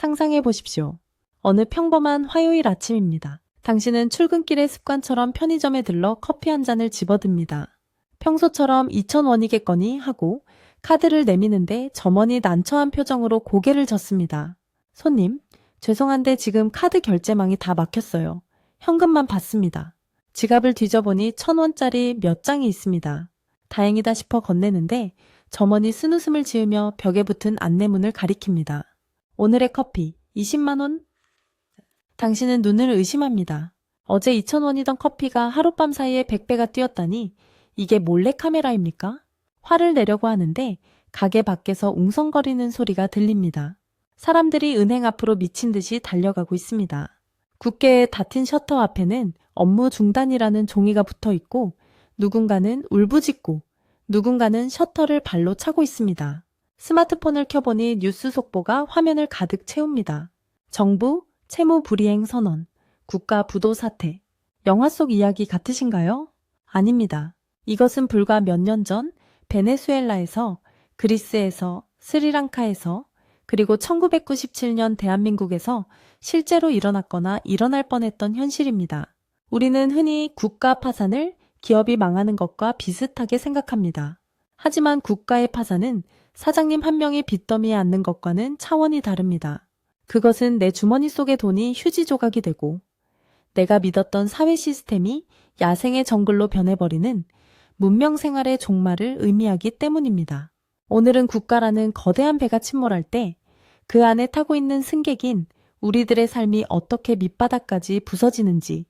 상상해 보십시오. 어느 평범한 화요일 아침입니다. 당신은 출근길의 습관처럼 편의점에 들러 커피 한 잔을 집어듭니다. 평소처럼 2,000원이겠거니 하고 카드를 내미는데 점원이 난처한 표정으로 고개를 젓습니다. 손님, 죄송한데 지금 카드 결제망이 다 막혔어요. 현금만 받습니다. 지갑을 뒤져보니 1,000원짜리 몇 장이 있습니다. 다행이다 싶어 건네는데 점원이 쓴웃음을 지으며 벽에 붙은 안내문을 가리킵니다. 오늘의 커피 20만 원? 당신은 눈을 의심합니다. 어제 2,000원이던 커피가 하룻밤 사이에 100배가 뛰었다니 이게 몰래카메라입니까? 화를 내려고 하는데 가게 밖에서 웅성거리는 소리가 들립니다. 사람들이 은행 앞으로 미친 듯이 달려가고 있습니다. 굳게 닫힌 셔터 앞에는 업무 중단이라는 종이가 붙어 있고 누군가는 울부짖고 누군가는 셔터를 발로 차고 있습니다. 스마트폰을 켜보니 뉴스 속보가 화면을 가득 채웁니다. 정부 채무 불이행 선언, 국가 부도 사태. 영화 속 이야기 같으신가요? 아닙니다. 이것은 불과 몇 년 전 베네수엘라에서, 그리스에서, 스리랑카에서, 그리고 1997년 대한민국에서 실제로 일어났거나 일어날 뻔했던 현실입니다. 우리는 흔히 국가 파산을 기업이 망하는 것과 비슷하게 생각합니다. 하지만 국가의 파산은 사장님 한 명이 빚더미에 앉는 것과는 차원이 다릅니다. 그것은 내 주머니 속의 돈이 휴지 조각이 되고 내가 믿었던 사회 시스템이 야생의 정글로 변해버리는 문명 생활의 종말을 의미하기 때문입니다. 오늘은 국가라는 거대한 배가 침몰할 때 그 안에 타고 있는 승객인 우리들의 삶이 어떻게 밑바닥까지 부서지는지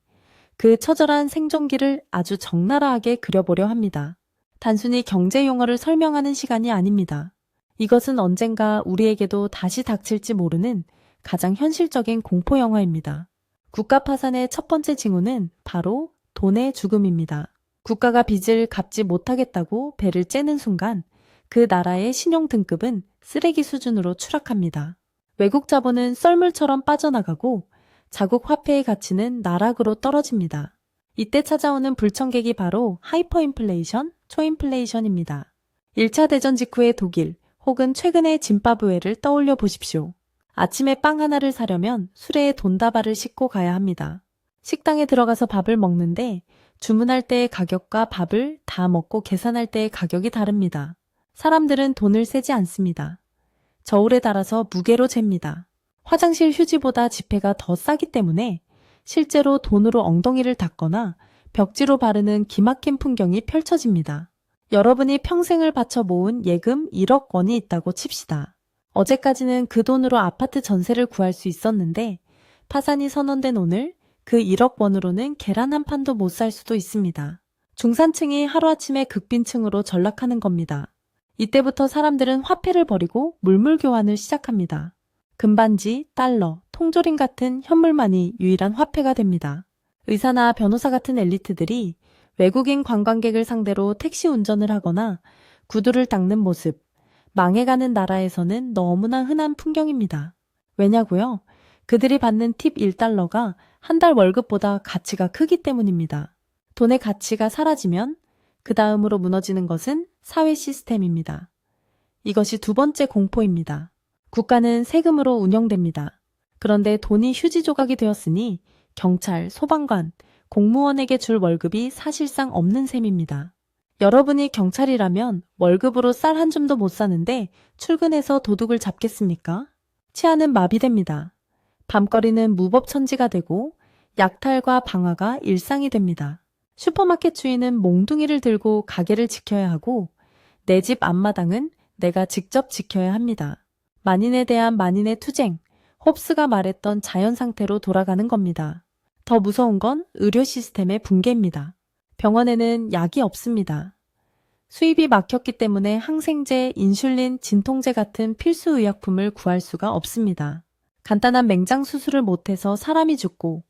그 처절한 생존기를 아주 적나라하게 그려보려 합니다. 단순히 경제 용어를 설명하는 시간이 아닙니다. 이것은 언젠가 우리에게도 다시 닥칠지 모르는 가장 현실적인 공포 영화입니다. 국가 파산의 첫 번째 징후는 바로 돈의 죽음입니다. 국가가 빚을 갚지 못하겠다고 배를 째는 순간 그 나라의 신용 등급은 쓰레기 수준으로 추락합니다. 외국 자본은 썰물처럼 빠져나가고 자국 화폐의 가치는 나락으로 떨어집니다. 이때 찾아오는 불청객이 바로 하이퍼인플레이션, 초인플레이션입니다. 1차 대전 직후의 독일 혹은 최근의 짐바브웨를 떠올려 보십시오. 아침에 빵 하나를 사려면 수레에 돈다발을 싣고 가야 합니다. 식당에 들어가서 밥을 먹는데 주문할 때의 가격과 밥을 다 먹고 계산할 때의 가격이 다릅니다. 사람들은 돈을 세지 않습니다. 저울에 달아서 무게로 잽니다. 화장실 휴지보다 지폐가 더 싸기 때문에 실제로 돈으로 엉덩이를 닦거나 벽지로 바르는 기막힌 풍경이 펼쳐집니다. 여러분이 평생을 바쳐 모은 예금 1억 원이 있다고 칩시다. 어제까지는 그 돈으로 아파트 전세를 구할 수 있었는데 파산이 선언된 오늘 그 1억 원으로는 계란 한 판도 못 살 수도 있습니다. 중산층이 하루아침에 극빈층으로 전락하는 겁니다. 이때부터 사람들은 화폐를 버리고 물물 교환을 시작합니다. 금반지, 달러, 통조림 같은 현물만이 유일한 화폐가 됩니다. 의사나 변호사 같은 엘리트들이 외국인 관광객을 상대로 택시 운전을 하거나 구두를 닦는 모습, 망해가는 나라에서는 너무나 흔한 풍경입니다. 왜냐고요? 그들이 받는 팁 1달러가 한 달 월급보다 가치가 크기 때문입니다. 돈의 가치가 사라지면 그 다음으로 무너지는 것은 사회 시스템입니다. 이것이 두 번째 공포입니다. 국가는 세금으로 운영됩니다. 그런데 돈이 휴지 조각이 되었으니 경찰, 소방관, 공무원에게 줄 월급이 사실상 없는 셈입니다. 여러분이 경찰이라면 월급으로 쌀 한 줌도 못 사는데 출근해서 도둑을 잡겠습니까? 치안은 마비됩니다. 밤거리는 무법천지가 되고 약탈과 방화가 일상이 됩니다. 슈퍼마켓 주인은 몽둥이를 들고 가게를 지켜야 하고 내 집 앞마당은 내가 직접 지켜야 합니다. 만인에 대한 만인의 투쟁, 홉스가 말했던 자연 상태로 돌아가는 겁니다. 더 무서운 건 의료 시스템의 붕괴입니다. 병원에는 약이 없습니다. 수입이 막혔기 때문에 항생제, 인슐린, 진통제 같은 필수 의약품을 구할 수가 없습니다. 간단한 맹장 수술을 못해서 사람이 죽고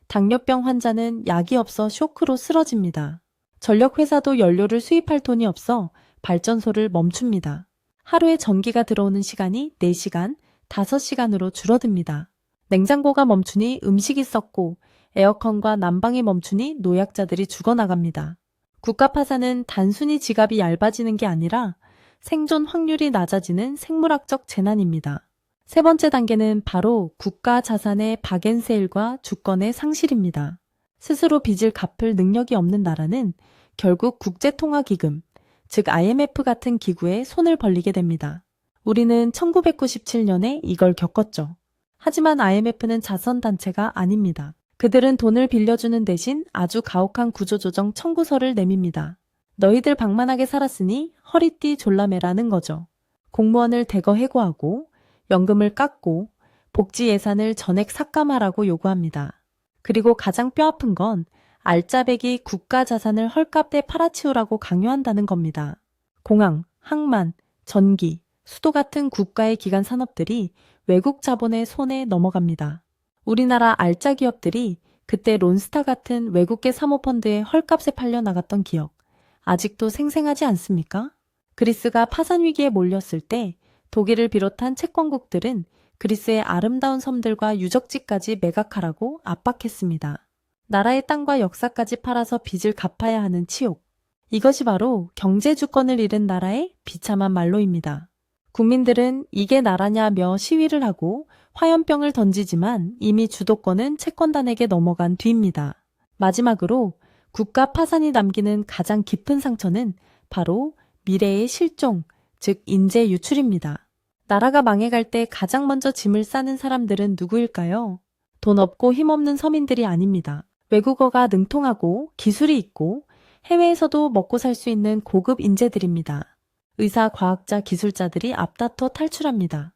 당뇨병 환자는 약이 없어 쇼크로 쓰러집니다. 전력회사도 연료를 수입할 돈이 없어 발전소를 멈춥니다. 하루에 전기가 들어오는 시간이 4시간, 5시간으로 줄어듭니다. 냉장고가 멈추니 음식이 썩고 에어컨과 난방이 멈추니 노약자들이 죽어나갑니다. 국가 파산은 단순히 지갑이 얇아지는 게 아니라 생존 확률이 낮아지는 생물학적 재난입니다. 세 번째 단계는 바로 국가 자산의 박앤세일과 주권의 상실입니다. 스스로 빚을 갚을 능력이 없는 나라는 결국 국제통화기금, 즉 IMF 같은 기구에 손을 벌리게 됩니다. 우리는 1997년에 이걸 겪었죠. 하지만 IMF는 자선단체가 아닙니다. 그들은 돈을 빌려주는 대신 아주 가혹한 구조조정 청구서를 내밉니다. 너희들 방만하게 살았으니 허리띠 졸라매라는 거죠. 공무원을 대거 해고하고 연금을 깎고 복지 예산을 전액 삭감하라고 요구합니다. 그리고 가장 뼈아픈 건 알짜배기 국가 자산을 헐값에 팔아치우라고 강요한다는 겁니다. 공항, 항만, 전기, 수도 같은 국가의 기간 산업들이 외국 자본의 손에 넘어갑니다. 우리나라 알짜 기업들이 그때 론스타 같은 외국계 사모펀드에 헐값에 팔려 나갔던 기억, 아직도 생생하지 않습니까? 그리스가 파산 위기에 몰렸을 때 독일을 비롯한 채권국들은 그리스의 아름다운 섬들과 유적지까지 매각하라고 압박했습니다. 나라의 땅과 역사까지 팔아서 빚을 갚아야 하는 치욕. 이것이 바로 경제 주권을 잃은 나라의 비참한 말로입니다. 국민들은 이게 나라냐며 시위를 하고 화염병을 던지지만 이미 주도권은 채권단에게 넘어간 뒤입니다. 마지막으로 국가 파산이 남기는 가장 깊은 상처는 바로 미래의 실종, 즉 인재 유출입니다. 나라가 망해갈 때 가장 먼저 짐을 싸는 사람들은 누구일까요? 돈 없고 힘없는 서민들이 아닙니다. 외국어가 능통하고 기술이 있고 해외에서도 먹고 살 수 있는 고급 인재들입니다. 의사, 과학자, 기술자들이 앞다퉈 탈출합니다.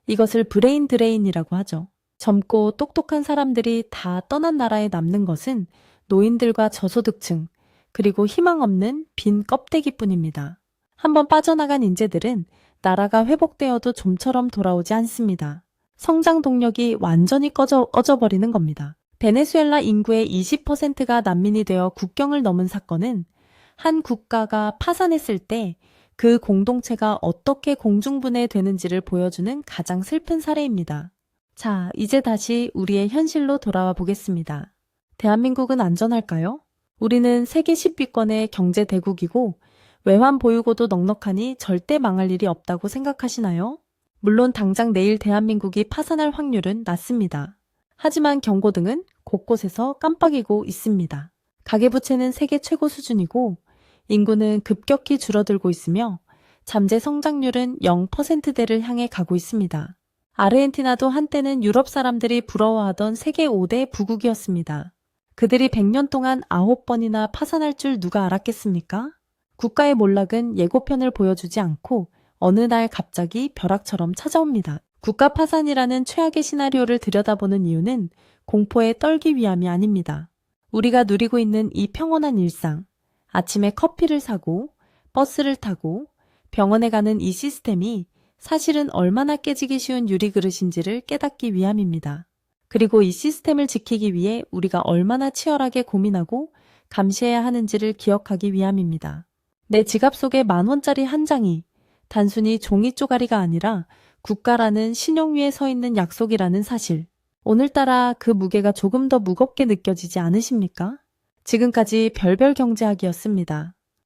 이것을 브레인 드레인이라고 하죠. 젊고 똑똑한 사람들이 다 떠난 나라에 남는 것은 노인들과 저소득층, 그리고 희망 없는 빈 껍데기뿐입니다. 한번 빠져나간 인재들은 나라가 회복되어도 좀처럼 돌아오지 않습니다. 성장 동력이 완전히 꺼져버리는 겁니다. 베네수엘라 인구의 20%가 난민이 되어 국경을 넘은 사건은 한 국가가 파산했을 때 그 공동체가 어떻게 공중분해되는지를 보여주는 가장 슬픈 사례입니다. 자, 이제 다시 우리의 현실로 돌아와 보겠습니다. 대한민국은 안전할까요? 우리는 세계 10위권의 경제 대국이고 외환 보유고도 넉넉하니 절대 망할 일이 없다고 생각하시나요? 물론 당장 내일 대한민국이 파산할 확률은 낮습니다. 하지만 경고등은 곳곳에서 깜빡이고 있습니다. 가계부채는 세계 최고 수준이고 인구는 급격히 줄어들고 있으며 잠재 성장률은 0%대를 향해 가고 있습니다. 아르헨티나도 한때는 유럽 사람들이 부러워하던 세계 5대 부국이었습니다. 그들이 100년 동안 9번이나 파산할 줄 누가 알았겠습니까? 국가의 몰락은 예고편을 보여주지 않고 어느 날 갑자기 벼락처럼 찾아옵니다. 국가 파산이라는 최악의 시나리오를 들여다보는 이유는 공포에 떨기 위함이 아닙니다. 우리가 누리고 있는 이 평온한 일상, 아침에 커피를 사고 버스를 타고 병원에 가는 이 시스템이 사실은 얼마나 깨지기 쉬운 유리그릇인지를 깨닫기 위함입니다. 그리고 이 시스템을 지키기 위해 우리가 얼마나 치열하게 고민하고 감시해야 하는지를 기억하기 위함입니다. 내 지갑 속에 10,000원짜리 한 장이 단순히 종이 쪼가리가 아니라 국가라는 신용 위에 서 있는 약속이라는 사실. 오늘따라 그 무게가 조금 더 무겁게 느껴지지 않으십니까? 지금까지 별별 경제학이었습니다.